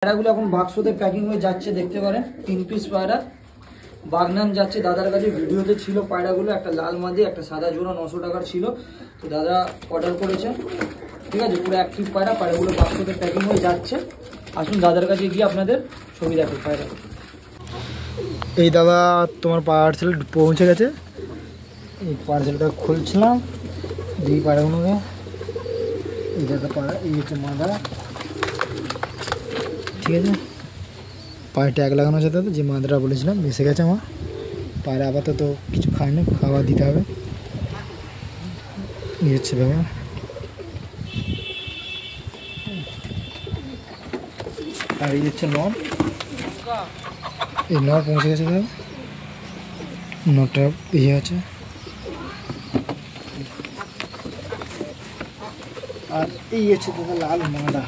পায়রাগুলো এখন বাক্সতে প্যাকিং হয়ে যাচ্ছে, দেখতে পারেন 3 পিস পায়রা বাগনান যাচ্ছে দাদার কাছে। ভিডিওতে ছিল পায়রাগুলো, একটা লাল মাদি একটা সাদা জোড়া 900 টাকার ছিল, তো দাদা অর্ডার করেছে। ঠিক আছে, পুরো অ্যাক্টিভ পায়রা, পায়রাগুলো বাক্সতে প্যাকিং হয়ে যাচ্ছে। আসুন দাদার কাছে গিয়ে আপনাদের ছবি দেখো পায়রা। এই দাদা তোমার পার্সেল পৌঁছে গেছে, এই পার্সেলটা খুলছিলাম, দুই পায়রাগুলোকে। এই দাদা পায়রা, এই হচ্ছে মাদা, ঠিক আছে। পায়ে ট্যাগ লাগানো আছে দাদা, যে মাদাটা বলেছিলাম বেঁচে গেছে আমার। পায়রা আপাতত কিছু খায় না, খাবার দিতে হবে, এই হচ্ছে ব্যাপার। আর এই হচ্ছে নট, এই নট পৌঁছে গেছে দাদা, নটটা ইয়ে আছে। আর এই হচ্ছে দাদা লাল মাদা,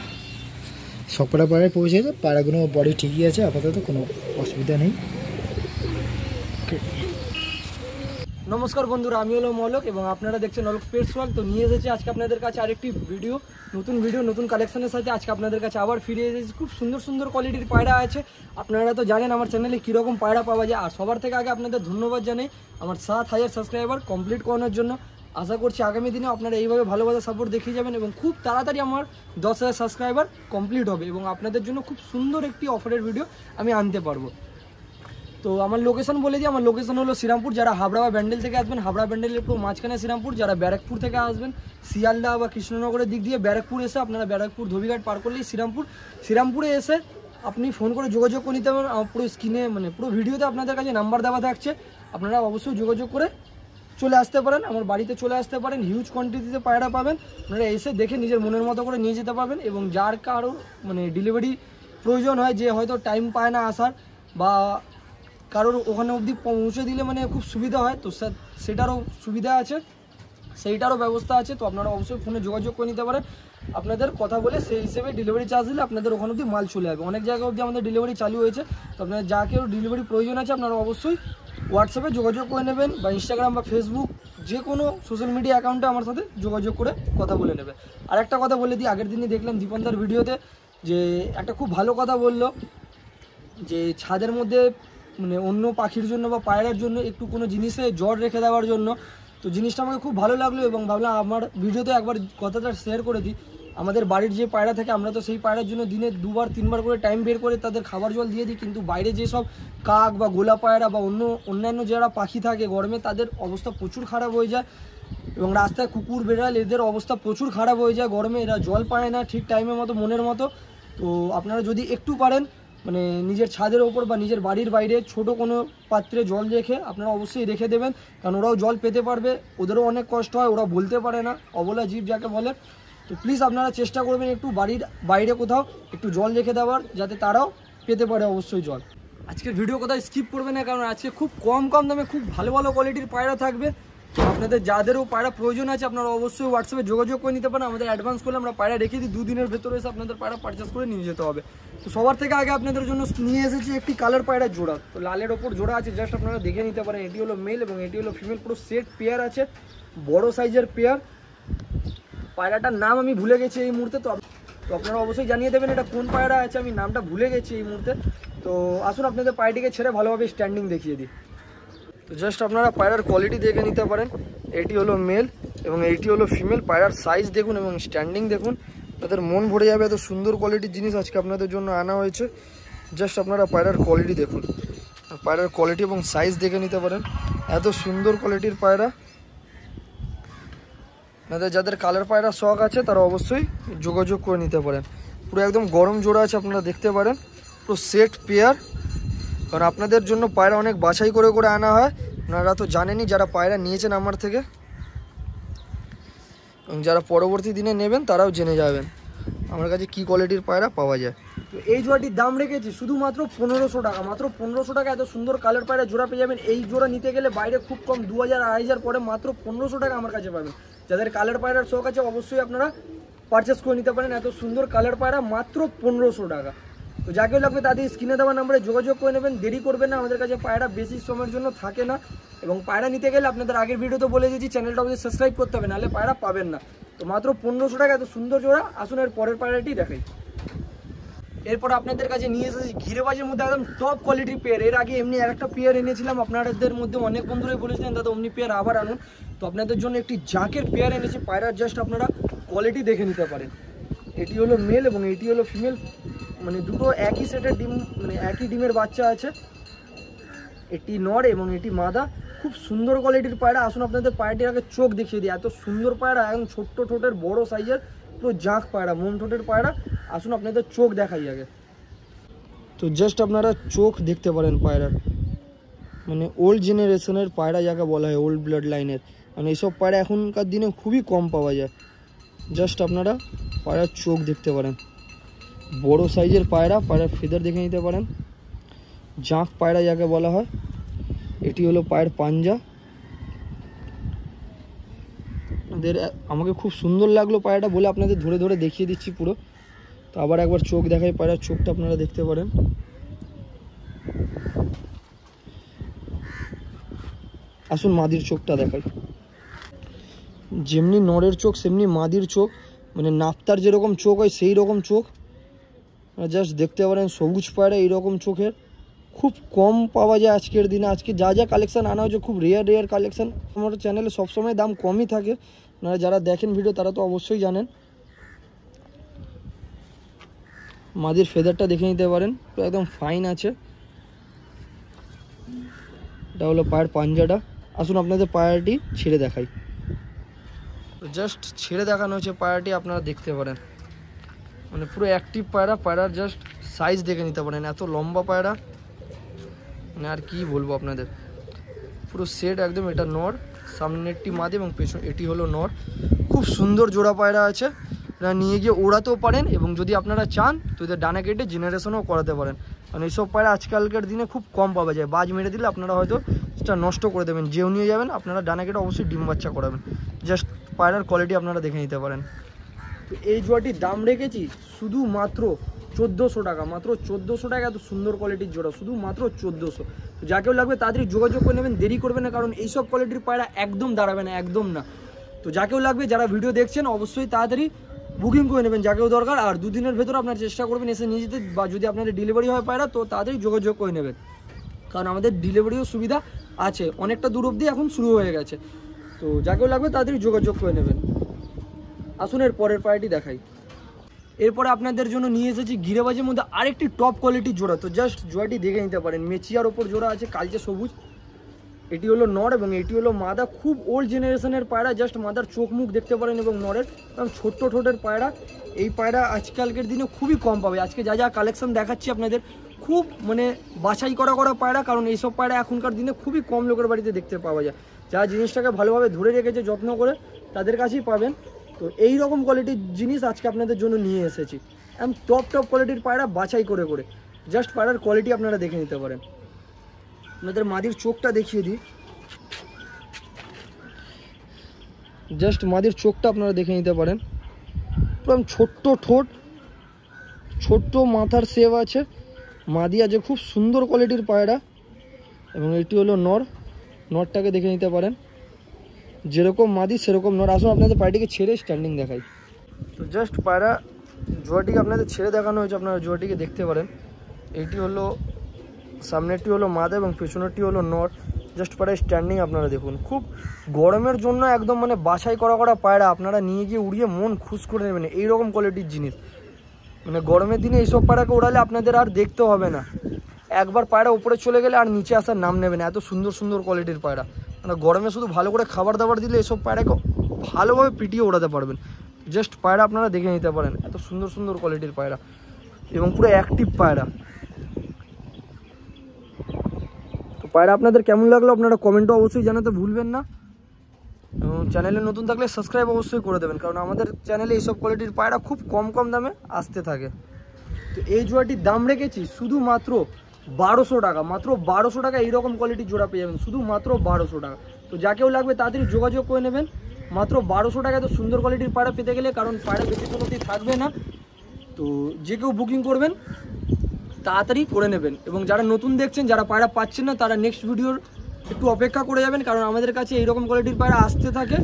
সবকটা পায়রায় পৌঁছে গেছে। পায়রাগুলো বডি ঠিকই আছে, আপাতত কোনো অসুবিধা নেই। নমস্কার বন্ধুরা, আমি হলো মলক এবং আপনারা দেখছেন অলক পেটস ওয়ার্ল্ড। তো নিয়ে এসেছি আজকে আপনাদের কাছে আরেকটি ভিডিও, নতুন কালেকশনের সাথে আজকে আপনাদের কাছে আবার ফিরে এসেছি। খুব সুন্দর সুন্দর কোয়ালিটির পায়রা আছে। আপনারা তো জানেন আমার চ্যানেলে কীরকম পায়রা পাওয়া যায়। আর সবার থেকে আগে আপনাদের ধন্যবাদ জানাই আমার 7000 সাবস্ক্রাইবার কমপ্লিট করানোর জন্য। আশা করছি আগামী দিনে আপনারা এইভাবে ভালোভাবে সাপোর্ট দেখিয়ে যাবেন এবং খুব তাড়াতাড়ি আমার 10,000 সাবস্ক্রাইবার কমপ্লিট হবে এবং আপনাদের জন্য খুব সুন্দর একটি অফারের ভিডিও আমি আনতে পারবো। তো আমার লোকেশন বলে দিই, আমার লোকেশন হলো শ্রীরামপুর। যারা হাবড়া বা ব্যান্ডেল থেকে আসবেন, হাবড়া ব্যান্ডেলের পুরো মাঝখানে শ্রীরামপুর। যারা ব্যারাকপুর থেকে আসবেন, শিয়ালদা বা কৃষ্ণনগরের দিক দিয়ে ব্যারাকপুর এসে আপনারা ব্যারাকপুর ধোবিঘাট পার করলেই শ্রীরামপুরে এসে আপনি ফোন করে যোগাযোগ করে নিতে পারবেন। আমার পুরো স্ক্রিনে পুরো ভিডিওতে আপনাদের কাছে নাম্বার দেওয়া থাকছে, আপনারা অবশ্যই যোগাযোগ করে চলে আসতে পারেন, আমার বাড়িতে চলে আসতে পারেন। হিউজ কোয়ান্টিটিতে পায়রা পাবেন, আপনারা এসে দেখে নিজের মনের মতো করে নিয়ে যেতে পারবেন। এবং যার কারো ডেলিভারি প্রয়োজন হয়, যে হয়তো টাইম পায় না আসার বা কারোর ওখানে অবধি পৌঁছে দিলে খুব সুবিধা হয়, তো সেটারও সুবিধা আছে, সেইটারও ব্যবস্থা আছে। তো আপনারা অবশ্যই ফোনে যোগাযোগ করে নিতে পারেন, আপনাদের কথা বলে সেই হিসেবে ডেলিভারি চার্জ দিলে আপনাদের ওখানে অবধি মাল চলে যাবে। অনেক জায়গা অবধি আমাদের ডেলিভারি চালু হয়েছে। তো আপনারা যা কেউ ডেলিভারি প্রয়োজন আছে আপনারা অবশ্যই হোয়াটসঅ্যাপে যোগাযোগ করে নেবেন বা ইনস্টাগ্রাম বা ফেসবুক যে কোনো সোশ্যাল মিডিয়া অ্যাকাউন্টে আমার সাথে যোগাযোগ করে কথা বলে নেবে। আর একটা কথা বলে দিই, আগের দিনই দেখলাম দীপনদার ভিডিওতে যে একটা খুব ভালো কথা বললো, যে ছাদের মধ্যে অন্য পাখির জন্য বা পায়রার জন্য একটু কোনো জিনিসে জল রেখে দেওয়ার জন্য। তো জিনিসটা আমাকে খুব ভালো লাগলো এবং ভাবলাম আমার ভিডিওতে একবার কথাটা শেয়ার করে দিই। আমাদের বাড়ির যে পায়রা থাকে, আমরা তো সেই পায়রার জন্য দিনে 2বার 3বার করে টাইম বের করে তাদের খাবার জল দিয়ে দিই, কিন্তু বাইরে যেসব কাক বা গোলা পায়রা বা অন্যান্য যারা পাখি থাকে গরমে, তাদের অবস্থা প্রচুর খারাপ হয়ে যায় এবং রাস্তায় কুকুর বেড়াল এদের অবস্থা প্রচুর খারাপ হয়ে যায় গরমে। এরা জল পায় না ঠিক টাইমের মতো, মনের মতো। তো আপনারা যদি একটু পারেন নিজের ছাদের ওপর বা নিজের বাড়ির বাইরে ছোট কোনো পাত্রে জল রেখে আপনারা অবশ্যই রেখে দেবেন, কারণ ওরাও জল পেতে পারবে, ওদেরও অনেক কষ্ট হয়, ওরা বলতে পারে না, অবলা জীব যাকে বলে। তো প্লিজ আপনারা চেষ্টা করবেন একটু বাড়ির বাইরে কোথাও একটু জল রেখে দেওয়ার, যাতে তারাও পেতে পারে অবশ্যই জল। আজকের ভিডিও কোথাও স্কিপ করবে না, কারণ আজকে খুব কম দামে খুব ভালো কোয়ালিটির পায়রা থাকবে। আপনাদের যাদেরও পায়রা প্রয়োজন আছে আপনারা অবশ্যই হোয়াটসঅ্যাপে যোগাযোগ করে নিতে পারেন। আমাদের অ্যাডভান্স করলে আমরা পায়রা রেখে দিই, 2 দিনের ভেতরে এসে আপনাদের পায়রা পারচেস করে নিয়ে যেতে হবে। তো সবার থেকে আগে আপনাদের জন্য নিয়ে এসেছি একটি কালার পায়রার জোড়া। তো লালের ওপর জোড়া আছে, জাস্ট আপনারা দেখে নিতে পারেন। এটি হলো মেল এবং এটি হলো ফিমেল, পুরো সেট পেয়ার আছে, বড় সাইজের পেয়ার। পায়রাটার নাম আমি ভুলে গেছি এই মুহূর্তে, তো আপনারা অবশ্যই জানিয়ে দেবেন এটা কোন পায়রা আছে, আমি নামটা ভুলে গেছি এই মুহূর্তে। তো আসুন আপনাদের পায়রাটিকে ছেড়ে ভালোভাবে স্ট্যান্ডিং দেখিয়ে দিই। তো জাস্ট আপনারা পায়রার কোয়ালিটি দেখে নিতে পারেন। এটি হলো মেল এবং এইটি হলো ফিমেল। পায়রার সাইজ দেখুন এবং স্ট্যান্ডিং দেখুন, তাদের মন ভরে যাবে। এত সুন্দর কোয়ালিটির জিনিস আজকে আপনাদের জন্য আনা হয়েছে। জাস্ট আপনারা পায়রার কোয়ালিটি দেখুন, পায়রার কোয়ালিটি এবং সাইজ দেখে নিতে পারেন। এত সুন্দর কোয়ালিটির পায়রা, আপনাদের যাদের কালার পায়রা শখ আছে তারা অবশ্যই যোগাযোগ করে নিতে পারেন। পুরো একদম গরম জোড়া আছে, আপনারা দেখতে পারেন, পুরো সেট পেয়ার। কারণ আপনাদের জন্য পায়রা অনেক বাছাই করে করে আনা হয়, আপনারা তো জানেনই যারা পায়রা নিয়েছেন আমার থেকে, এবং যারা পরবর্তী দিনে নেবেন তারাও জেনে যাবেন আমার কাছে কী কোয়ালিটির পায়রা পাওয়া যায়। তো এই জোড়াটির দাম রেখেছি শুধুমাত্র 1500 টাকা, মাত্র 1500 টাকা এত সুন্দর কালার পায়রা জোড়া পেয়ে যাবেন। এই জোড়া নিতে গেলে বাইরে খুব কম 2000 2500 পরে, মাত্র 1500 টাকা আমার কাছে পাবেন। যাদের কালার পায়রার শখ আছে অবশ্যই আপনারা পারচেস করে নিতে পারেন। এত সুন্দর কালার পায়রা মাত্র 1500 টাকা। তো যাকে লাগবে তাদের স্ক্রিনে দেওয়া নাম্বারে যোগাযোগ করে নেবেন, দেরি করবেন না। আমাদের কাছে পায়রা বেশি সময়ের জন্য থাকে না, এবং পায়রা নিতে গেলে আপনাদের আগের ভিডিওতে বলে দিয়েছি চ্যানেলটা অবশ্যই সাবস্ক্রাইব করতে হবে, নাহলে পায়রা পাবেন না। তো মাত্র 1500 টাকা এত সুন্দর জোড়া। আসুন এর পরের পায়রাটি দেখাই। এরপর আপনাদের কাছে নিয়ে এসেছি ঘিরেবাজের মধ্যে একদম টপ কোয়ালিটির পেয়ার। এর আগে এমনি একটা পেয়ার এনেছিলাম, আপনাদের মধ্যে অনেক বন্ধুরাই বলেছিলেন দাদা অমনি পেয়ার আবার আনুন, তো আপনাদের জন্য একটি জাকের পেয়ার এনেছি। পায়রার জাস্ট আপনারা কোয়ালিটি দেখে নিতে পারেন। এটি হলো মেল এবং এটি হলো ফিমেল, মানে দুটো একই সেটের ডিম, মানে একই ডিমের বাচ্চা আছে। এটি নর এবং এটি মাদা, খুব সুন্দর কোয়ালিটির পায়রা। আসুন আপনাদের পায়রাটির আগে চোখ দেখিয়ে দিই, এত সুন্দর পায়রা, একদম ছোট্ট ঠোঁটের বড় সাইজের পুরো জাঁক পায়রা, মোম ঠোঁটের পায়রা। আসুন আপনাদের চোখ দেখাই আগে। তো জাস্ট আপনারা চোখ দেখতে পারেন পায়রার, মানে ওল্ড জেনারেশনের পায়রা যাকে বলা হয়, ওল্ড ব্লাড লাইনের, মানে এইসব পায়রা এখনকার দিনে খুবই কম পাওয়া যায়। জাস্ট আপনারা পায়রার চোখ দেখতে পারেন, বড় সাইজের পায়রা, পায়রার ফেদার দেখে নিতে পারেন, জাঁক পায়রা যাকে বলা হয়। এটি হলো পায়ের পাঞ্জা। আমাকে খুব সুন্দর লাগলো পায়রাটা বলে আপনাদের ধরে ধরে দেখিয়ে দিচ্ছি পুরো। তো আবার একবার চোখ দেখাই, পায়রার চোখটা আপনারা দেখতে পারেন। আসুন মাদির চোখটা দেখাই। যেমনি নরের চোখ সেমনি মাদির চোখ, মানে নাপ্তার যেরকম চোখ হয় সেই রকম চোখ। জাস্ট দেখতে পারেন সবুজ পায়রা এইরকম চোখের খুব কম পাওয়া যায় আজকের দিনে। আজকে যা যা কালেকশান আনা হয়েছে খুব রেয়ার কালেকশান। আমার চ্যানেলে সবসময় দাম কমই থাকে, আপনারা যারা দেখেন ভিডিও তারা তো অবশ্যই জানেন। মাদির ফেদারটা দেখে নিতে পারেন, তো একদম ফাইন আছে। এটা হলো পায়ের পাঞ্জাটা। আসুন আপনাদের পায়রাটি ছেড়ে দেখাই। তো জাস্ট ছেড়ে দেখানো হয়েছে পায়রাটি, আপনারা দেখতে পারেন, মানে পুরো অ্যাক্টিভ পায়রা। পায়রার জাস্ট সাইজ দেখে নিতে পারেন, এত লম্বা পায়রা, মানে আর কি বলবো আপনাদের, পুরো সেট একদম। এটা নর, সামনেরটি মাদি এবং পেছন এটি হলো নর। খুব সুন্দর জোড়া পায়রা আছে, আপনারা নিয়ে গিয়ে ওড়াতেও পারেন এবং যদি আপনারা চান তো এদের ডানা কেটে জেনারেশনও করাতে পারেন। কারণ এইসব পায়রা আজকালকার দিনে খুব কম পাওয়া যায়, বাজ মেরে দিলে আপনারা হয়তো সেটা নষ্ট করে দেবেন, যেও নিয়ে যাবেন আপনারা ডানা কেটে অবশ্যই ডিম বাচ্চা করাবেন। জাস্ট পায়রার কোয়ালিটি আপনারা দেখে নিতে পারেন। তো এই জোড়াটির দাম রেখেছি শুধুমাত্র 1400 টাকা, মাত্র 1400 টাকা। এত সুন্দর কোয়ালিটির জোড়া শুধুমাত্র 1400। তো যাকেও লাগবে তাড়াতাড়ি যোগাযোগ করে নেবেন, দেরি করবেন না, কারণ এইসব কোয়ালিটির পায়রা একদম দাঁড়াবে না, একদম না। তো যাকেও লাগবে, যারা ভিডিও দেখছেন অবশ্যই তাড়াতাড়ি বুকিং করে নেবেন যাকেও দরকার। আর দুদিনের ভেতর আপনার চেষ্টা করবেন এসে নিয়ে যেতে, বা যদি আপনাদের ডেলিভারি হয় পায়রা তো তাড়াতাড়ি যোগাযোগ করে নেবেন, কারণ আমাদের ডেলিভারিও সুবিধা আছে, অনেকটা দূর অবধি এখন শুরু হয়ে গেছে। তো যাকেও লাগবে তাড়াতাড়ি যোগাযোগ করে নেবেন। আসুন এর পরের পায়রাটি দেখাই। এরপরে আপনাদের জন্য নিয়ে এসেছি ঘিরেবাজের মধ্যে আরেকটি টপ কোয়ালিটির জোড়া। তো জাস্ট জোড়াটি দেখে নিতে পারেন, মেচিয়ার ওপর জোড়া আছে, কালচে সবুজ। এটি হলো নর এবং এটি হলো মাদা, খুব ওল্ড জেনারেশনের পায়রা। জাস্ট মাদার চোখ মুখ দেখতে পারেন এবং নরের এবং ছোট্ট ঠোঁটের পায়রা। এই পায়রা আজকালকের দিনে খুবই কম পাবে। আজকে যা যা কালেকশন দেখাচ্ছি আপনাদের খুব মানে বাছাই করা পায়রা, কারণ এইসব পায়রা এখনকার দিনে খুবই কম লোকের বাড়িতে দেখতে পাওয়া যায়। যারা জিনিসটাকে ভালোভাবে ধরে রেখেছে যত্ন করে তাদের কাছেই পাবেন। তো এই রকম কোয়ালিটির জিনিস আজকে আপনাদের জন্য নিয়ে এসেছি, একদম টপ কোয়ালিটির পায়রা বাছাই করে। জাস্ট পায়রার কোয়ালিটি আপনারা দেখে নিতে পারেন। আপনাদের মাদির চোখটা দেখিয়ে দিই, জাস্ট মাদির চোখটা আপনারা দেখে নিতে পারেন। পুরো ছোট্ট ঠোঁট, ছোট্ট মাথার সেভ আছে, মাদি আছে, খুব সুন্দর কোয়ালিটির পায়রা। এবং এটি হলো নরটাকে দেখে নিতে পারেন, যেরকম মাদি সেরকম নর। আসুন আপনাদের পায়রাটিকে ছেড়ে স্ট্যান্ডিং দেখাই। তো জাস্ট পায়রা জোড়াটিকে আপনাদের ছেড়ে দেখানো হয়েছে, আপনারা জোড়াটিকে দেখতে পারেন। এইটি হলো সামনেরটি হলো মাদা এবং পেছনেরটি হলো নর। জাস্ট পায়রা স্ট্যান্ডিং আপনারা দেখুন, খুব গরমের জন্য একদম মানে বাছাই করা পায়রা। আপনারা নিয়ে গিয়ে উড়িয়ে মন খুশ করে নেবেন, এইরকম কোয়ালিটির জিনিস। মানে গরমের দিনে এইসব পায়রাকে ওড়ালে আপনাদের আর দেখতে হবে না, একবার পায়রা উপরে চলে গেলে আর নিচে আসার নাম নেবে না। এত সুন্দর কোয়ালিটির পায়রা, মানে গরমে শুধু ভালো করে খাবার দাবার দিলে এসব পায়রাকে ভালোভাবে পিটিয়ে ওড়াতে পারবেন। জাস্ট পায়রা আপনারা দেখে নিতে পারেন, এত সুন্দর কোয়ালিটির পায়রা এবং পুরো অ্যাক্টিভ পায়রা। তো পায়রা আপনাদের কেমন লাগলো আপনারা কমেন্টও অবশ্যই জানাতে ভুলবেন না, এবং চ্যানেলে নতুন থাকলে সাবস্ক্রাইব অবশ্যই করে দেবেন, কারণ আমাদের চ্যানেলে এইসব কোয়ালিটির পায়রা খুব কম দামে আসতে থাকে। তো এই জোড়াটির দাম রেখেছি শুধুমাত্র 1200 টাকা, মাত্র 1200 টাকা। এইরকম কোয়ালিটির জোড়া পেয়ে যাবেন শুধুমাত্র 1200 টাকা। তো যাকেও লাগবে তাড়াতাড়ি যোগাযোগ করে নেবেন, মাত্র 1200 টাকায় তো সুন্দর কোয়ালিটির পায়রা পেতে গেলে, কারণ পায়রা বেশি কোনোটি থাকবে না। তো যে কেউ বুকিং করবেন তাড়াতাড়ি করে নেবেন, এবং যারা নতুন দেখছেন, যারা পায়রা পাচ্ছেন না, তারা নেক্সট ভিডিওর একটু অপেক্ষা করে যাবেন, কারণ আমাদের কাছে এইরকম কোয়ালিটির পায়রা আসতে থাকে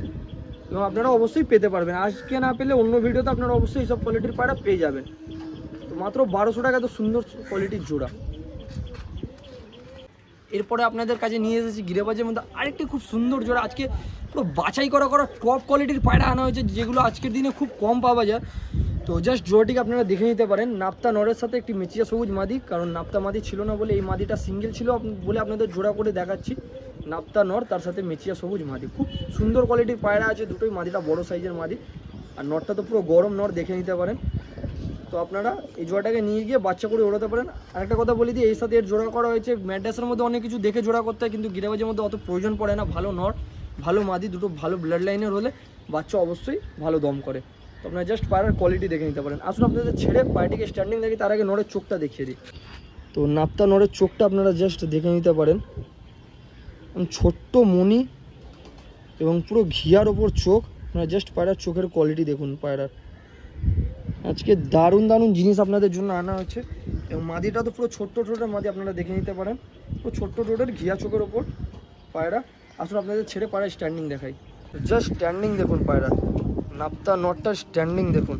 এবং আপনারা অবশ্যই পেতে পারবেন। আজকে না পেলে অন্য ভিডিওতে আপনারা অবশ্যই এইসব কোয়ালিটির পায়রা পেয়ে যাবেন। তো মাত্র 1200 টাকা, এত সুন্দর কোয়ালিটির জোড়া। এরপরে আপনাদের কাছে নিয়ে এসেছি গিরিবাজের মধ্যে আরেকটি খুব সুন্দর জোড়া। আজকে পুরো বাছাই করা টপ কোয়ালিটির পায়রা আনা হয়েছে, যেগুলো আজকের দিনে খুব কম পাওয়া যায়। তো জাস্ট জোড়াটিকে আপনারা দেখে নিতে পারেন। নাপ্তা নরের সাথে একটি মেচিয়া সবুজ মাদি, কারণ নাপ্তা মাদি ছিল না বলে এই মাদিটা সিঙ্গেল ছিল বলে আপনাদের জোড়া করে দেখাচ্ছি। নাপ্তা নর, তার সাথে মেচিয়া সবুজ মাদি, খুব সুন্দর কোয়ালিটির পায়রা আছে দুটোই। মাদিটা বড় সাইজের মাদি, আর নরটা তো পুরো গরম নর, দেখে নিতে পারেন। তো আপনারা এই জোড়াটাকে নিয়ে গিয়ে বাচ্চা করে ওড়াতে পারেন। আরেকটা কথা বলে দিই, এই সাথে এর জোড়া করা হয়েছে। ম্যাড্রাসের মধ্যে অনেক কিছু দেখে জোড়া করতে হয়, কিন্তু গিরিবাজের মধ্যে অত প্রয়োজন পড়ে না। ভালো নর, ভালো মাদি, দুটো ভালো ব্লাড লাইনের হলে বাচ্চা অবশ্যই ভালো দম করে। তো আপনারা জাস্ট পায়রার কোয়ালিটি দেখে নিতে পারেন। আসুন আপনাদের ছেড়ে পায়রাটিকে স্ট্যান্ডিং দেখি, তার আগে নরের চোখটা দেখিয়ে দিই। তো নাপ্তা নরের চোখটা আপনারা জাস্ট দেখে নিতে পারেন। ছোট্ট মণি এবং পুরো ঘিয়ার ওপর চোখ। আপনারা জাস্ট পায়রার চোখের কোয়ালিটি দেখুন। পায়রার আজকে দারুণ দারুণ জিনিস আপনাদের জন্য আনা হয়েছে। এবং মাদিটা তো পুরো ছোট্ট ঠোঁটের মাদি, আপনারা দেখে নিতে পারেন। পুরো ছোট্ট ঠোঁটের ঘিয়া চোখের ওপর পায়রা। আসুন আপনাদের ছেড়ে পায়রা স্ট্যান্ডিং দেখাই। জাস্ট স্ট্যান্ডিং দেখুন পায়রা, নাপ্তা নটটার স্ট্যান্ডিং দেখুন।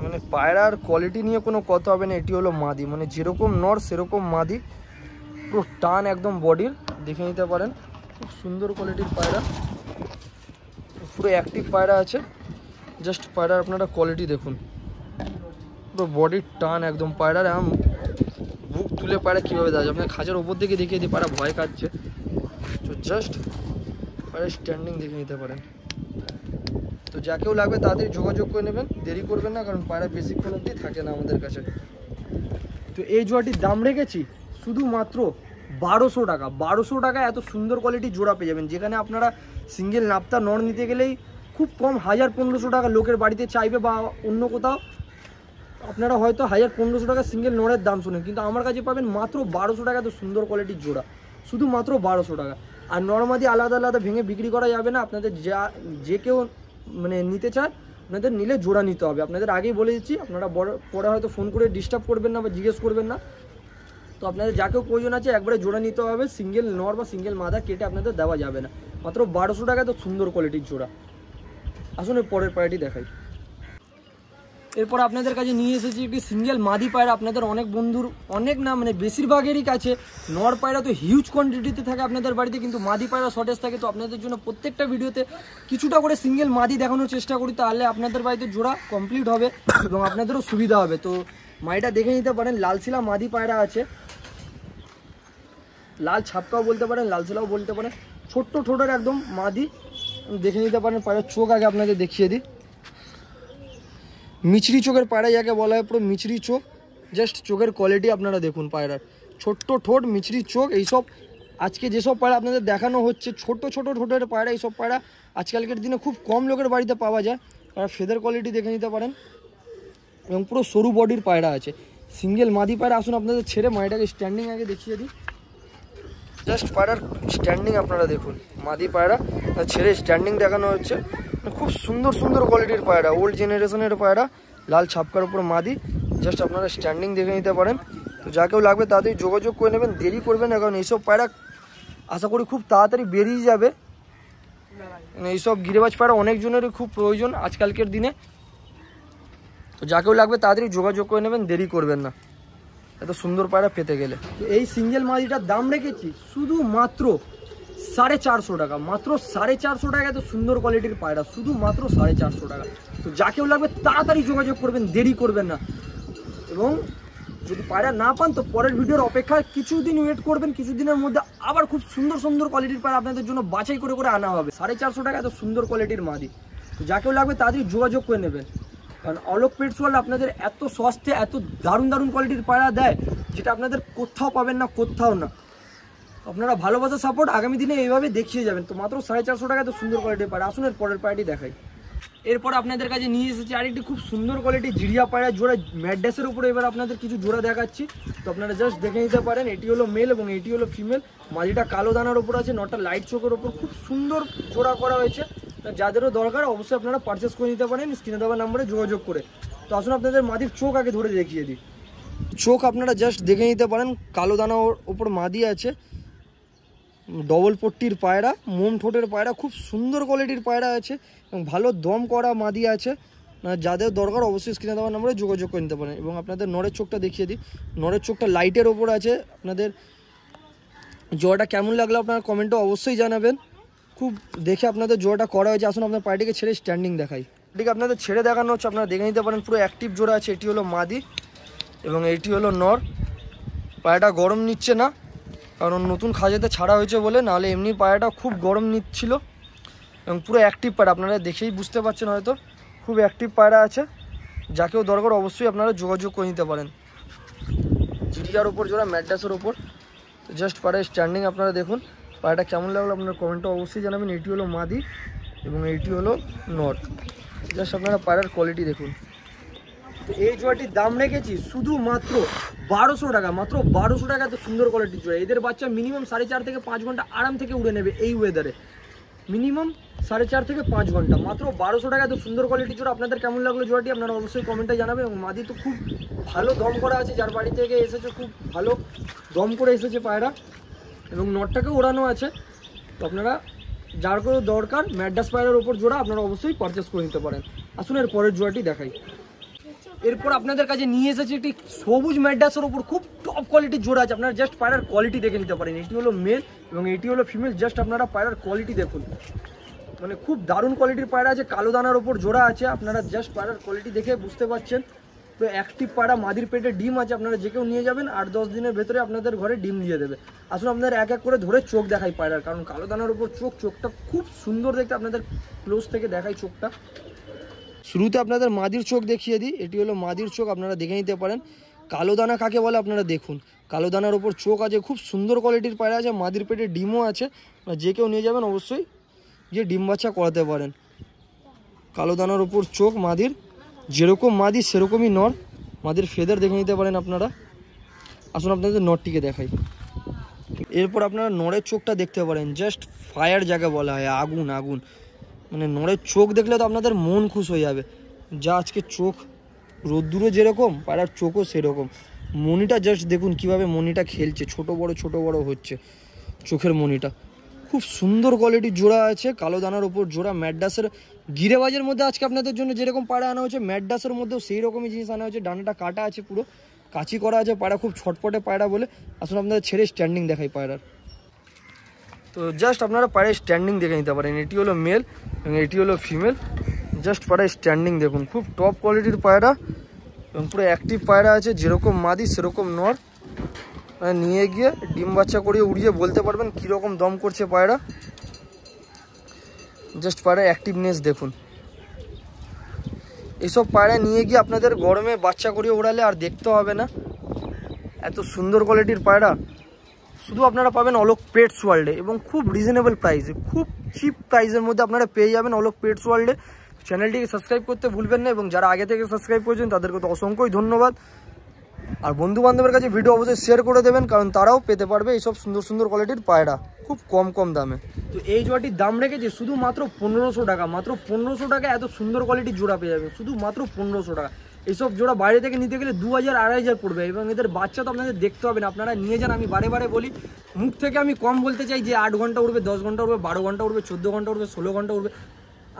মানে পায়রার কোয়ালিটি নিয়ে কোনো কথা হবে না। এটি হলো মাদি, মানে যেরকম নর সেরকম মাদি, পুরো টান একদম বডির, দেখে নিতে পারেন। খুব সুন্দর কোয়ালিটির পায়রা, পুরো অ্যাক্টিভ পায়রা আছে। জাস্ট পায়রার আপনারা কোয়ালিটি দেখুন, পুরো বডির টান একদম। পায়রার বুক তুলে পায়রা কীভাবে দাঁড়াচ্ছে আপনার খাঁচার ওপর দিকে দেখিয়ে দিই। পায়রা ভয় খাচ্ছে। তো জাস্ট পায়রা স্ট্যান্ডিং দেখে নিতে পারেন। তো যাকেও লাগবে তাড়াতাড়ি যোগাযোগ করে নেবেন, দেরি করবেন না, কারণ পায়রা বেশিক্ষণ অবধি থাকে না আমাদের কাছে। তো এই জোড়াটির দাম রেখেছি শুধুমাত্র 1200 টাকা। 1200 টাকা এত সুন্দর কোয়ালিটির জোড়া পেয়ে যাবেন, যেখানে আপনারা সিঙ্গেল নাপ্তা নর নিতে গেলেই খুব কম 1000-1500 টাকা লোকের বাড়িতে চাইবে, বা অন্য কোথাও আপনারা হয়তো 1000-1500 টাকা সিঙ্গেল নরের দাম শুনেন, কিন্তু আমার কাছে পাবেন মাত্র 1200 টাকা এত সুন্দর কোয়ালিটির জোড়া, শুধুমাত্র 1200 টাকা। আর নরমাদি আলাদা আলাদা ভেঙে বিক্রি করা যাবে না। আপনাদের যে কেউ মানে নিতে চায়, আপনাদের নিলে জোড়া নিতে হবে। আপনাদের আগেই বলে দিচ্ছি, আপনারা পরে হয়তো ফোন করে ডিস্টার্ব করবেন না বা জিজ্ঞেস করবেন না। তো আপনাদের যাকেও প্রয়োজন আছে একবারে জোড়া নিতে হবে। সিঙ্গেল নর বা সিঙ্গেল মাদা কেটে আপনাদের দেওয়া যাবে না। মাত্র 1200 টাকা তো সুন্দর কোয়ালিটির জোড়া। আসুন এর পরের পায়রাটি দেখাই। এরপর আপনাদের কাছে নিয়ে এসেছি একটি সিঙ্গেল মাদি পায়রা। আপনাদের অনেক বন্ধুর, অনেক না মানে বেশিরভাগেরই কাছে নর পায়রা তো হিউজ কোয়ান্টিটিতে থাকে আপনাদের বাড়িতে, কিন্তু মাদি পায়রা শর্টেজ থাকে। তো আপনাদের জন্য প্রত্যেকটা ভিডিওতে কিছুটা করে সিঙ্গেল মাদি দেখানোর চেষ্টা করি, তাহলে আপনাদের বাড়িতে জোড়া কমপ্লিট হবে এবং আপনাদেরও সুবিধা হবে। তো মাদিটা দেখে নিতে পারেন। লালশিলা মাদি পায়রা আছে, লাল ছাপকাও বলতে পারেন, লালশিলাও বলতে পারেন। ছোট্ট ঠোঁটের একদম মাদি, দেখে নিতে পারেন। পায়রার চোখ আগে আপনাদের দেখিয়ে দিই। মিচড়ি চোখের পায়রা যাকে বলা হয়, পুরো মিচড়ি চোখ। জাস্ট চোখের কোয়ালিটি আপনারা দেখুন পায়রার। ছোট্ট ঠোঁট, মিচড়ি চোখ। এইসব আজকে যেসব পায়রা আপনাদের দেখানো হচ্ছে ছোট ছোট ঠোঁটের পায়রা, এইসব পায়রা আজকালকার দিনে খুব কম লোকের বাড়িতে পাওয়া যায়। আর ফেদার কোয়ালিটি দেখে নিতে পারেন, এবং পুরো সরু বডির পায়রা আছে, সিঙ্গেল মাদি পায়রা। আসুন আপনাদের ছেড়ে মাদিটাকে স্ট্যান্ডিং আগে দেখিয়ে দিই। জাস্ট পায়রার স্ট্যান্ডিং আপনারা দেখুন। মাদি পায়রা ছেড়ে স্ট্যান্ডিং দেখানো হচ্ছে। খুব সুন্দর সুন্দর কোয়ালিটির পায়রা, ওল্ড জেনারেশনের পায়রা, লাল ছাপকার উপর মাদি। জাস্ট আপনারা স্ট্যান্ডিং দেখে নিতে পারেন। তো যাকেও লাগবে তাড়াতাড়ি যোগাযোগ করে নেবেন, দেরি করবেন না, কারণ এইসব পায়রা আশা করি খুব তাড়াতাড়ি বেরিয়ে যাবে। এইসব গিরিবাজ পায়রা অনেকজনেরই খুব প্রয়োজন আজকালকের দিনে। তো যাকেও লাগবে তাড়াতাড়ি যোগাযোগ করে নেবেন, দেরি করবেন না এত সুন্দর পায়রা পেতে গেলে। তো এই সিঙ্গেল মাদিটার দাম রেখেছি শুধুমাত্র 450 টাকা। মাত্র 450 টাকা এত সুন্দর কোয়ালিটির পায়রা, শুধুমাত্র 450 টাকা। তো যাকেও লাগবে তাড়াতাড়ি যোগাযোগ করবেন, দেরি করবেন না। এবং যদি পায়রা না পান তো পরের ভিডিওর অপেক্ষায় কিছুদিন ওয়েট করবেন। কিছুদিনের মধ্যে আবার খুব সুন্দর সুন্দর কোয়ালিটির পায়রা আপনাদের জন্য বাছাই করে করে আনা হবে। 450 টাকা এত সুন্দর কোয়ালিটির মাদি। তো যাকেও লাগবে তাড়াতাড়ি যোগাযোগ করে নেবেন, কারণ অলোক পেটস ওয়ার্ল্ড আপনাদের এত সস্তে এত দারুণ দারুণ কোয়ালিটির পায়রা দেয়, যেটা আপনাদের কোথাও পাবেন না, কোথাও না। আপনারা ভালোবাসা সাপোর্ট আগামী দিনে এইভাবে দেখিয়ে যাবেন। তো মাত্র 450 টাকা এত সুন্দর কোয়ালিটির পায়রা। আসুন এর পরের পায়রাটি দেখাই। এরপর আপনাদের কাছে নিয়ে এসেছি আরেকটি খুব সুন্দর কোয়ালিটির জিরিয়া পায়রা জোড়া। ম্যাড্রাসের উপরে এবার আপনাদের কিছু জোড়া দেখাচ্ছি। তো আপনারা জাস্ট দেখে নিতে পারেন। এটি হলো মেল এবং এটি হলো ফিমেল। মাদিটা কালো দানার ওপর আছে, নটা লাইট চোখের ওপর। খুব সুন্দর জোড়া করা হয়েছে। যাদেরও দরকার অবশ্যই আপনারা পারচেস করে নিতে পারেন স্ক্রিনে দেওয়া নাম্বারে যোগাযোগ করে। তো আসুন আপনাদের মাদির চোখ আগে ধরে দেখিয়ে দিই। চোখ আপনারা জাস্ট দেখে নিতে পারেন। কালো দানার ওপর মাদি আছে, ডবল পট্টির পায়রা, মোম ঠোঁটের পায়রা, খুব সুন্দর কোয়ালিটির পায়রা আছে এবং ভালো দম করা মাদি আছে। না যাদের দরকার অবশ্যই স্ক্রিনে দেওয়ার নাম্বারে যোগাযোগ করে নিতে পারেন। এবং আপনাদের নরের চোখটা দেখিয়ে দিই, নরের চোখটা লাইটের ওপর আছে। আপনাদের জোড়াটা কেমন লাগলো আপনারা কমেন্টে অবশ্যই জানাবেন। খুব দেখে আপনাদের জোড়াটা করা হয়েছে। আসুন আপনার পায়েটিকে ছেড়ে স্ট্যান্ডিং দেখাই। এটিকে আপনাদের ছেড়ে দেখানো হচ্ছে, আপনারা দেখে নিতে পারেন। পুরো অ্যাক্টিভ জোড়া আছে। এটি হলো মাদি এবং এটি হলো নর। পায়রাটা গরম নিচ্ছে না, কারণ নতুন খাঁচাতে ছাড়া হয়েছে বলে, নাহলে এমনি পায়রাটা খুব গরম নিচ্ছিল। এবং পুরো অ্যাক্টিভ পায়রা, আপনারা দেখেই বুঝতে পারছেন হয়তো, খুব অ্যাক্টিভ পায়রা আছে। যাকেও দরকার অবশ্যই আপনারা যোগাযোগ করে নিতে পারেন। জিরিয়ার ওপর জোড়া, ম্যাড্রাসের ওপর। জাস্ট পায়রা স্ট্যান্ডিং আপনারা দেখুন। পায়রাটা কেমন লাগলো আপনার কমেন্টে অবশ্যই জানাবেন। এটি হলো মাদি এবং এইটি হলো নর। জাস্ট আপনারা পায়রার কোয়ালিটি দেখুন। তো এই জোড়াটির দাম রেখেছি শুধুমাত্র 1200 টাকা, মাত্র 1200 টাকা। তো সুন্দর কোয়ালিটির জোড়া। এদের বাচ্চা মিনিমাম 4.5 থেকে 5 ঘন্টা আরাম থেকে উড়ে নেবে এই ওয়েদারে। মিনিমাম 4.5 থেকে 5 ঘন্টা, মাত্র 1200 টাকা। তো সুন্দর কোয়ালিটির জোড়া। আপনাদের কেমন লাগলো জোড়াটি আপনারা অবশ্যই কমেন্টে জানাবেন। এবং মাদি তো খুব ভালো দম করা আছে, যার বাড়ি থেকে এসেছে খুব ভালো দম করে এসেছে পায়রা। এবং নটটাকেও ওড়ানো আছে। তো আপনারা যার কোনো দরকার ম্যাড্রাস পায়রার ওপর জোড়া আপনারা অবশ্যই পারচেস করে নিতে পারেন। আসুন এর পরের জোড়াটি দেখাই। এরপর আপনাদের কাছে নিয়ে এসেছি একটি সবুজ ম্যাড্রাসের ওপর খুব টপ কোয়ালিটির জোড়া আছে। আপনারা জাস্ট পায়রার কোয়ালিটি দেখে নিতে পারেন। এটি হলো মেল এবং এটি হলো ফিমেল। জাস্ট আপনারা পায়রার কোয়ালিটি দেখুন, মানে খুব দারুণ কোয়ালিটির পায়রা আছে। কালো দানার ওপর জোড়া আছে। আপনারা জাস্ট পায়রার কোয়ালিটি দেখে বুঝতে পারছেন। তো অ্যাক্টিভ পায়রা, মাদির পেটে ডিম আছে। আপনারা যে কেউ নিয়ে যাবেন, 8-10 দিনের ভেতরে আপনাদের ঘরে ডিম দিয়ে দেবে। আসলে আপনাদের এক এক করে ধরে চোখ দেখাই পায়রার, কারণ কালো দানার ওপর চোখটা খুব সুন্দর দেখতে। আপনাদের ক্লোজ থেকে দেখাই চোখটা। শুরুতে আপনাদের মাদির চোখ দেখিয়ে দিই। এটি হলো মাদির চোখ, আপনারা দেখে নিতে পারেন। কালো দানা কাকে বলে আপনারা দেখুন। কালো দানার ওপর চোখ আছে, খুব সুন্দর কোয়ালিটির পায়রা আছে। মাদির পেটে ডিমও আছে। যে কেউ নিয়ে যাবেন অবশ্যই গিয়ে ডিম বাচ্চা করাতে পারেন। কালো দানার ওপর চোখ মাদির, যেরকম মাদি সেরকমই নর। মাদির ফেদার দেখে নিতে পারেন আপনারা। আসুন আপনাদের নরটিকে দেখাই। এরপর আপনারা নরের চোখটা দেখতে পারেন। জাস্ট ফায়ার যাকে বলা হয়, আগুন আগুন। মানে নরের চোখ দেখলে তো আপনাদের মন খুশ হয়ে যাবে। যা আজকে চোখ রোদ্দুরে যেরকম, পায়রার চোখও সেরকম। মনিটা জাস্ট দেখুন কিভাবে মনিটা খেলছে, ছোট বড় হচ্ছে চোখের মনিটা। খুব সুন্দর কোয়ালিটির জোড়া আছে। কালো দানার ওপর জোড়া। ম্যাড্রাসের গিরেবাজের মধ্যে আজকে আপনাদের জন্য যেরকম পায়রা আনা হয়েছে, ম্যাড্রাসের মধ্যেও সেই রকমই জিনিস আনা হয়েছে। ডানাটা কাটা আছে, পুরো কাচি করা আছে। পায়রা খুব ছটপটে পায়রা বলে। আসুন আপনাদের ছেড়ে স্ট্যান্ডিং দেখাই পায়রার। তো জাস্ট আপনারা পায়রা স্ট্যান্ডিং দেখে নিতে পারেন। এটি হলো মেল এবং এটি হলো ফিমেল। জাস্ট পায়রা স্ট্যান্ডিং দেখুন, খুব টপ কোয়ালিটির পায়রা এবং পুরো অ্যাক্টিভ পায়রা আছে। যেরকম মাদি সেরকম নর। নিয়ে গিয়ে ডিম বাচ্চা করিয়ে উড়িয়ে বলতে পারবেন কীরকম দম করছে পায়রা। জাস্ট পায়রা অ্যাক্টিভনেস দেখুন। এইসব পায়রা নিয়ে গিয়ে আপনাদের গরমে বাচ্চা করিয়ে ওড়ালে আর দেখতে হবে না। এত সুন্দর কোয়ালিটির পায়রা শুধু আপনারা পাবেন অলোক পেটস ওয়ার্ল্ডে এবং খুব রিজনেবল প্রাইসে, খুব চিপ প্রাইসের মধ্যে আপনারা পেয়ে যাবেন অলোক পেটস ওয়ার্ল্ডে। চ্যানেলটিকে সাবস্ক্রাইব করতে ভুলবেন না এবং যারা আগে থেকে সাবস্ক্রাইব করেছেন তাদেরকে তো অসংখ্যই ধন্যবাদ। আর বন্ধু বান্ধবের কাছে ভিডিও অবশ্যই শেয়ার করে দেবেন, কারণ তারাও পেতে পারবে এইসব সুন্দর সুন্দর কোয়ালিটির পায়রা খুব কম দামে। তো এই জোড়াটির দাম রেখেছি শুধুমাত্র 1500 টাকা। মাত্র 1500 টাকা এত সুন্দর কোয়ালিটির জোড়া পেয়ে যাবেন, শুধুমাত্র 1500 টাকা। এইসব জোড়া বাইরে থেকে নিতে গেলে 2000-2500 পড়বে এবং এদের বাচ্চা তো আপনাদের দেখতে হবে না। আপনারা নিয়ে যান। আমি বারে বলি, মুখ থেকে আমি কম বলতে চাই যে 8 ঘন্টা উড়বে, 10 ঘন্টা উড়বে, 12 ঘন্টা উড়বে, 14 ঘন্টা উড়বে, 16 ঘন্টা উড়বে।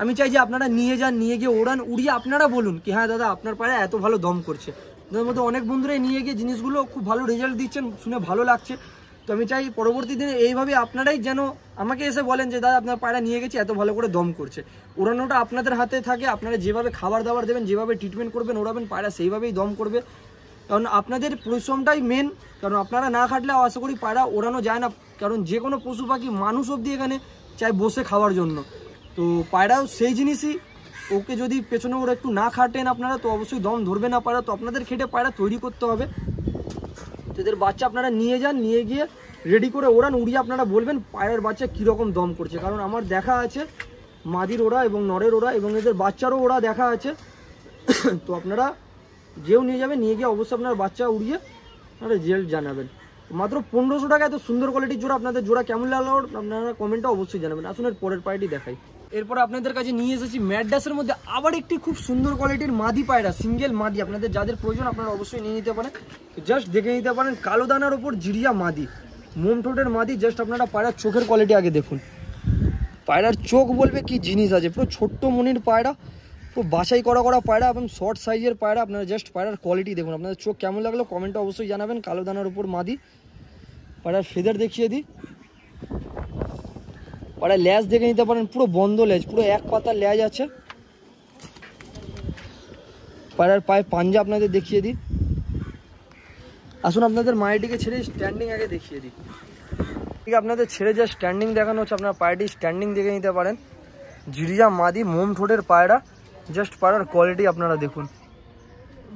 আমি চাই যে আপনারা নিয়ে যান, নিয়ে গিয়ে ওড়ান, উড়িয়ে আপনারা বলুন কি হ্যাঁ দাদা আপনার পায়রা এত ভালো দম করছে। তাদের মধ্যে অনেক বন্ধুরাই নিয়ে গিয়ে জিনিসগুলো খুব ভালো রেজাল্ট দিচ্ছেন, শুনে ভালো লাগছে। তো আমি চাই পরবর্তী দিনে এইভাবে আপনারাই যেন আমাকে এসে বলেন যে দাদা আপনার পায়রা নিয়ে গেছি, এত ভালো করে দম করছে। ওড়ানোটা আপনাদের হাতে থাকে। আপনারা যেভাবে খাবার দাবার দেবেন, যেভাবে ট্রিটমেন্ট করবেন, ওড়াবেন, পায়রা সেইভাবেই দম করবে। কারণ আপনাদের পরিশ্রমটাই মেন। কারণ আপনারা না খাটলে আশা করি পায়রা ওড়ানো যায় না। কারণ যে কোনো পশু পাখি, মানুষ অবধি এখানে চাই বসে খাওয়ার জন্য। তো পায়রাও সেই জিনিসই। ওকে যদি পেছনে ওরা একটু না খাটেন আপনারা, তো অবশ্যই দম ধরবে না পায়রা। তো আপনাদের খেটে পায়রা তৈরি করতে হবে। তো এদের বাচ্চা আপনারা নিয়ে যান, নিয়ে গিয়ে রেডি করে ওড়ান, উড়িয়ে আপনারা বলবেন পায়রার বাচ্চা কীরকম দম করছে। কারণ আমার দেখা আছে মাদির ওরা এবং নরের ওরা এবং এদের বাচ্চারও ওরা দেখা আছে। তো আপনারা যেও নিয়ে যাবেন, নিয়ে গিয়ে অবশ্যই আপনার বাচ্চা উড়িয়ে আপনারা রেজাল্ট জানাবেন। মাত্র 1500 টাকা এত সুন্দর কোয়ালিটির জোড়া। আপনাদের জোড়া কেমন লাগলো আপনারা কমেন্টে অবশ্যই জানাবেন। আসুন এর পরের পায়রাটি দেখাই। এরপর আপনাদের কাছে নিয়ে এসেছি ম্যাড্রাসের মধ্যে আবার একটি খুব সুন্দর কোয়ালিটির মাদি পায়রা, সিঙ্গেল মাদি। আপনাদের যাদের প্রয়োজন আপনারা অবশ্যই নিয়ে নিতে পারেন। জাস্ট দেখে নিতে পারেন কালো দানার ওপর জিরিয়া মাদি, মোম ঠোঁটের মাদি। জাস্ট আপনারা পায়রার চোখের কোয়ালিটি আগে দেখুন। পায়রার চোখ বলবে কি জিনিস আছে। পুরো ছোট্ট মনির পায়রা, পুরো বাছাই করা পায়রা এবং শর্ট সাইজের পায়রা। আপনারা জাস্ট পায়রার কোয়ালিটি দেখুন, আপনাদের চোখ কেমন লাগলো কমেন্টে অবশ্যই জানাবেন। কালো দানার উপর মাদি, পায়রার ফেদার দেখিয়ে দিই। পায়রার ল্যাজ দেখে নিতে পারেন, পুরো বন্ধ ল্যাজ, পুরো এক পাতার ল্যাজ আছে। পায়রার পায়ে পাঞ্জা আপনাদের দেখিয়ে দিই। আসুন আপনাদের মায়েরটিকে ছেড়ে স্ট্যান্ডিং আগে দেখিয়ে দিই। ঠিক আপনাদের ছেড়ে যা স্ট্যান্ডিং দেখানো হচ্ছে, আপনার পায়রাটি স্ট্যান্ডিং দেখে নিতে পারেন। জিরিয়া মাদি, মোম ঠোঁটের পায়রা। জাস্ট পায়রার কোয়ালিটি আপনারা দেখুন,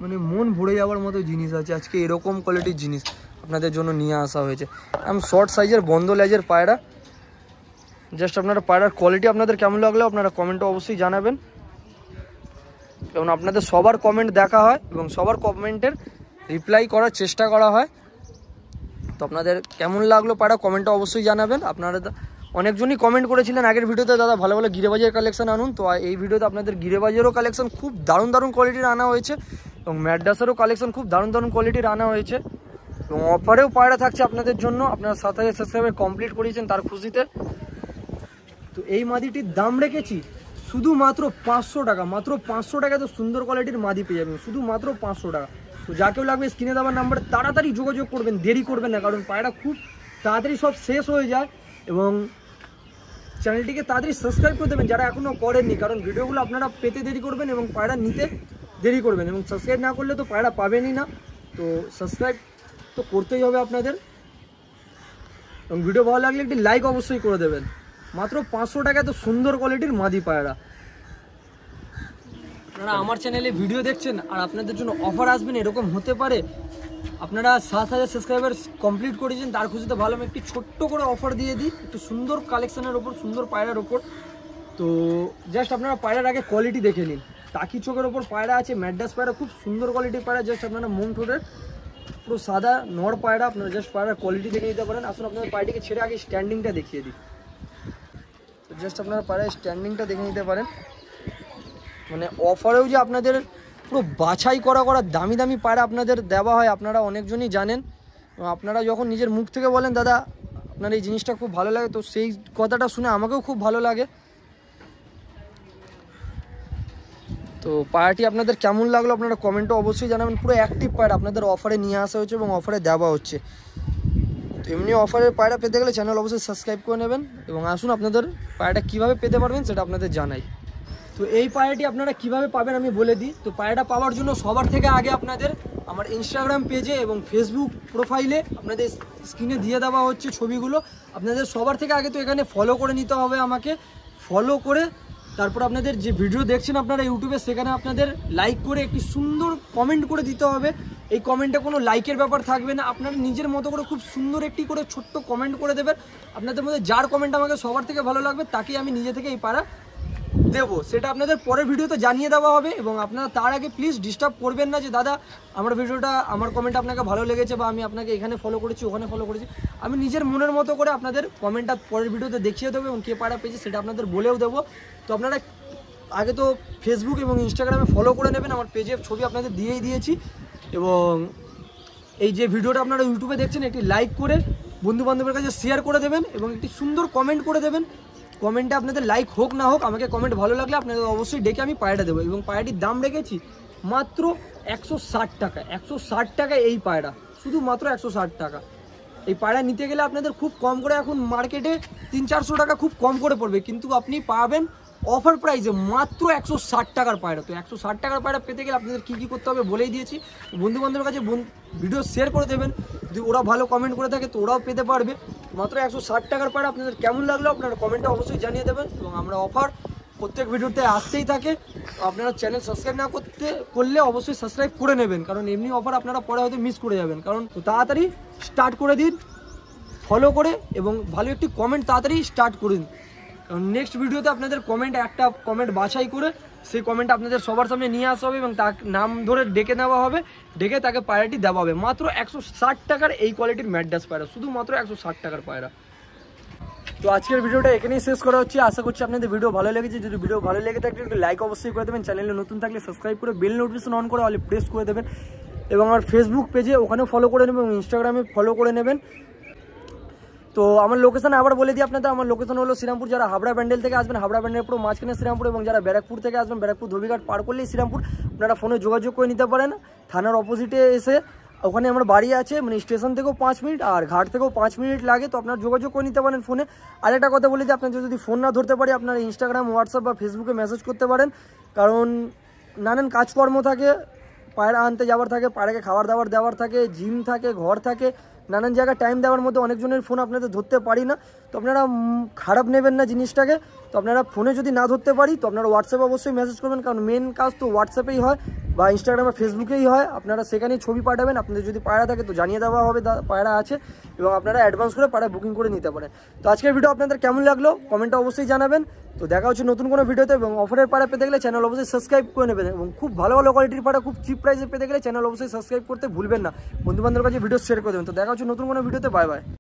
মানে মন ভরে যাওয়ার মতো জিনিস আছে। আজকে এরকম কোয়ালিটির জিনিস আপনাদের জন্য নিয়ে আসা হয়েছে। আমি শর্ট সাইজের বন্ধ লেজের পায়রা। জাস্ট আপনারা পায়রার কোয়ালিটি আপনাদের কেমন লাগলো আপনারা কমেন্টে অবশ্যই জানাবেন, এবং আপনাদের সবার কমেন্ট দেখা হয় এবং সবার কমেন্টের রিপ্লাই করার চেষ্টা করা হয়। তো আপনাদের কেমন লাগলো পায়রা কমেন্টে অবশ্যই জানাবেন। আপনারা অনেকজনই কমেন্ট করেছিলেন আগের ভিডিওতে, দাদা ভালো ভালো গিরেবাজের কালেকশন আনুন। তো এই ভিডিওতে আপনাদের গিরেবাজেরও কালেকশন খুব দারুণ দারুণ কোয়ালিটির আনা হয়েছে, এবং ম্যাড্রাসেরও কালেকশন খুব দারুণ দারুণ কোয়ালিটির আনা হয়েছে, এবং অফারেও পায়রা থাকছে আপনাদের জন্য। আপনারা 7000 সাবস্ক্রাইবার কমপ্লিট করিয়েছেন তার খুশিতে। তো এই মাদিটির দাম রেখেছি শুধুমাত্র 500 টাকা, মাত্র 500 টাকা। তো সুন্দর কোয়ালিটির মাদি পেয়ে যাবেন শুধুমাত্র 500 টাকা। তো যাকেও লাগবে স্ক্রিনে দেওয়ার নাম্বারে তাড়াতাড়ি যোগাযোগ করবেন, দেরি করবেন না, কারণ পায়রা খুব তাড়াতাড়ি সব শেষ হয়ে যায়। এবং চ্যানেলটিকে তাড়াতাড়ি সাবস্ক্রাইব করে দেবেন যারা এখনও করেননি, কারণ ভিডিওগুলো আপনারা পেতে দেরি করবেন এবং পায়রা নিতে দেরি করবেন, এবং সাবস্ক্রাইব না করলে তো পায়রা পাবেনই না। তো সাবস্ক্রাইব তো করতেই হবে আপনাদের, এবং ভিডিও ভালো লাগলে একটি লাইক অবশ্যই করে দেবেন। মাত্র 500 টাকায় তো সুন্দর কোয়ালিটির মাদি পায়রা। আপনারা আমার চ্যানেলে ভিডিও দেখছেন আর আপনাদের জন্য অফার আসবেন, এরকম হতে পারে আপনারা 7000 সাবস্ক্রাইবার কমপ্লিট করেছেন তার খুশিতে ভালো আমি একটি ছোট্ট করে অফার দিয়ে দিই, একটু সুন্দর কালেকশনের ওপর, সুন্দর পায়রার ওপর। তো জাস্ট আপনারা পায়রার আগে কোয়ালিটি দেখে নিন। টাকি চোখের ওপর পায়রা আছে, ম্যাড্রাস পায়রা, খুব সুন্দর কোয়ালিটির পায়রা। জাস্ট আপনারা মোম ঠোঁটের পুরো সাদা নর পায়রা, আপনারা জাস্ট পায়রার কোয়ালিটি দেখে নিতে পারেন। আসুন আপনাদের পায়রাটিকে ছেড়ে আগে স্ট্যান্ডিংটা দেখিয়ে দিই। তো জাস্ট আপনারা পায়রার স্ট্যান্ডিংটা দেখে নিতে পারেন। মানে অফারেও যে আপনাদের পুরো বাছাই করা দামি দামি পায়রা আপনাদের দেওয়া হয়, আপনারা অনেকজনই জানেন। আপনারা যখন নিজের মুখ থেকে বলেন দাদা আপনার এই জিনিসটা খুব ভালো লাগে, তো সেই কথাটা শুনে আমাকেও খুব ভালো লাগে। তো পায়রাটি আপনাদের কেমন লাগলো আপনারা কমেন্টে অবশ্যই জানাবেন। পুরো অ্যাক্টিভ পায়রা আপনাদের অফারে নিয়ে আসা হয়েছে এবং অফারে দেওয়া হচ্ছে। তো এমনি অফারের পায়রা পেতে গেলে চ্যানেল অবশ্যই সাবস্ক্রাইব করে নেবেন, এবং আসুন আপনাদের পায়রাটা কীভাবে পেতে পারবেন সেটা আপনাদের জানাই। তো এই পায়রাটি আপনারা কিভাবে পাবেন আমি বলে দিই। তো পায়রাটা পাওয়ার জন্য সবার থেকে আগে আপনাদের আমার ইনস্টাগ্রাম পেজে এবং ফেসবুক প্রোফাইলে আপনাদের স্ক্রিনে দিয়ে দেওয়া হচ্ছে ছবিগুলো, আপনাদের সবার থেকে আগে তো এখানে ফলো করে নিতে হবে আমাকে। ফলো করে তারপর আপনাদের যে ভিডিও দেখছেন আপনারা ইউটিউবে, সেখানে আপনাদের লাইক করে একটি সুন্দর কমেন্ট করে দিতে হবে। এই কমেন্টে কোনো লাইকের ব্যাপার থাকবে না, আপনারা নিজের মতো করে খুব সুন্দর একটি করে ছোট্ট কমেন্ট করে দেবেন। আপনাদের মধ্যে যার কমেন্ট আমাকে সবার থেকে ভালো লাগবে তাকেই আমি নিজে থেকে এই পায়রা দেবো, সেটা আপনাদের পরের ভিডিওতে জানিয়ে দেওয়া হবে। এবং আপনারা তার আগে প্লিজ ডিস্টার্ব করবেন না যে দাদা আমার ভিডিওটা, আমার কমেন্ট আপনাকে ভালো লেগেছে, বা আমি আপনাকে এখানে ফলো করেছি ওখানে ফলো করেছি। আমি নিজের মনের মতো করে আপনাদের কমেন্টটা পরের ভিডিওতে দেখিয়ে দেবো, এবং কে পায়রা পেয়েছে সেটা আপনাদের বলেও দেবো। তো আপনারা আগে তো ফেসবুক এবং ইনস্টাগ্রামে ফলো করে নেবেন, আমার পেজের ছবি আপনাদের দিয়েই দিয়েছি। এবং এই যে ভিডিওটা আপনারা ইউটিউবে দেখছেন একটি লাইক করে বন্ধুবান্ধবের কাছে শেয়ার করে দেবেন, এবং একটি সুন্দর কমেন্ট করে দেবেন। কমেন্টে আপনাদের লাইক হোক না হোক, আমাকে কমেন্ট ভালো লাগলে আপনাদের অবশ্যই ডেকে আমি পায়রাটা দেবো। এবং পায়রাটির দাম রেখেছি মাত্র 160 টাকা। 160 টাকা এই পায়রা, শুধুমাত্র 160 টাকা। এই পায়রা নিতে গেলে আপনাদের খুব কম করে, এখন মার্কেটে 300-400 টাকা খুব কম করে পড়বে, কিন্তু আপনি পাবেন অফার প্রাইসে মাত্র 160 টাকার পায়রা। তো 160 টাকার পায়রা পেতে গেলে আপনাদের কী কী করতে হবে বলেই দিয়েছি। বন্ধুবান্ধবের কাছে ভিডিও শেয়ার করে দেবেন, যদি ওরা ভালো কমেন্ট করে থাকে তো ওরাও পেতে পারবে। মাত্র 160 টাকার পায়রা আপনাদের কেমন লাগলো আপনারা কমেন্টে অবশ্যই জানিয়ে দেবেন। এবং আমরা অফার প্রত্যেক ভিডিওতে আসতেই থাকে, আপনারা চ্যানেল সাবস্ক্রাইব না করলে অবশ্যই সাবস্ক্রাইব করে নেবেন, কারণ এমনি অফার আপনারা পরে হয়তো মিস করে যাবেন। কারণ তো তাড়াতাড়ি স্টার্ট করে দিন ফলো করে, এবং ভালো একটি কমেন্ট তাড়াতাড়ি স্টার্ট করুন, কারণ নেক্সট ভিডিওতে আপনাদের একটা কমেন্ট বাছাই করে সেই কমেন্ট আপনাদের সবার সামনে নিয়ে আসা হবে, এবং তার নাম ধরে ডেকে নেওয়া হবে, ডেকে তাকে পায়রাটি দেওয়া হবে। মাত্র 160 টাকার এই কোয়ালিটির ম্যাড্রাস পায়রা, শুধুমাত্র 160 টাকার পায়রা। তো আজকের ভিডিওটা এখানেই শেষ করা হচ্ছে। আশা করছি আপনাদের ভিডিও ভালো লেগেছে। যদি ভিডিও ভালো লেগে থাকে একটু লাইক অবশ্যই করে দেবেন, চ্যানেলে নতুন থাকলে সাবস্ক্রাইব করে বেল নোটিফিকেশন অন করে অলে প্রেস করে দেবেন, এবং আমার ফেসবুক পেজে ওখানেও ফলো করে নেবেন এবং ইনস্টাগ্রামে ফলো করে নেবেন। তো আমার লোকেশন আবার বলে দিই আপনাদের, আমার লোকেশন হলো শ্রীরামপুর। যারা হাবড়া ব্যান্ডেল থেকে আসবেন, হাবড়া ব্যান্ডেল পুরো মাঝখানে শ্রীরামপুর, এবং যারা ব্যারাকপুর থেকে আসবেন, ব্যারাকপুর ধোবিঘাট পার করলেই শ্রীরামপুর। আপনারা ফোনে যোগাযোগ করে নিতে পারেন। থানার অপোজিটে এসে ওখানে আমার বাড়ি আছে, মানে স্টেশন থেকেও 5 মিনিট আর ঘাট থেকেও 5 মিনিট লাগে। তো আপনারা যোগাযোগ করে নিতে পারেন ফোনে। আরেকটা কথা বলি যে আপনার যদি ফোন না ধরতে পারি, আপনারা ইনস্টাগ্রাম, হোয়াটসঅ্যাপ বা ফেসবুকে মেসেজ করতে পারেন, কারণ নানান কাজকর্ম থাকে, পায়রা আনতে যাওয়ার থাকে, পায়রাকে খাবার দাবার দেওয়ার থাকে, জিম থাকে, ঘর থাকে, নানান জায়গায় টাইম দেওয়ার মধ্যে অনেকজনের ফোন আপনাদের ধরতে পারি না। তো আপনারা খারাপ নেবেন না জিনিসটাকে। তো আপনারা ফোনে যদি না ধরতে পারি তো আপনারা হোয়াটসঅ্যাপে অবশ্যই মেসেজ করবেন, কারণ মেন কাজ তো হোয়াটসঅ্যাপেই হয় বা ইনস্টাগ্রাম বা ফেসবুকেই হয়। আপনারা সেখানেই ছবি পাঠাবেন, আপনাদের যদি পায়রা থাকে তো জানিয়ে দেওয়া হবে পায়রা আছে, এবং আপনারা অ্যাডভান্স করে পায়রা বুকিং করে নিতে পারেন। তো আজকের ভিডিও আপনাদের কেমন লাগলো কমেন্টে অবশ্যই জানাবেন। তো দেখা হচ্ছে নতুন কোনো ভিডিওতে, এবং অফারের পায়রা পেতে গেলে চ্যানেল অবশ্যই সাবস্ক্রাইব করে নেবেন, এবং খুব ভালো ভালো কোয়ালিটির পায়রা খুব চিপ প্রাইসে পেতে গেলে চ্যানেল অবশ্যই সাবস্ক্রাইব করতে ভুলবেন না। বন্ধুবান্ধবের কাছে ভিডিও শেয়ার করে দেবেন। তো দেখা হচ্ছে নতুন কোনো ভিডিওতে। Bye bye.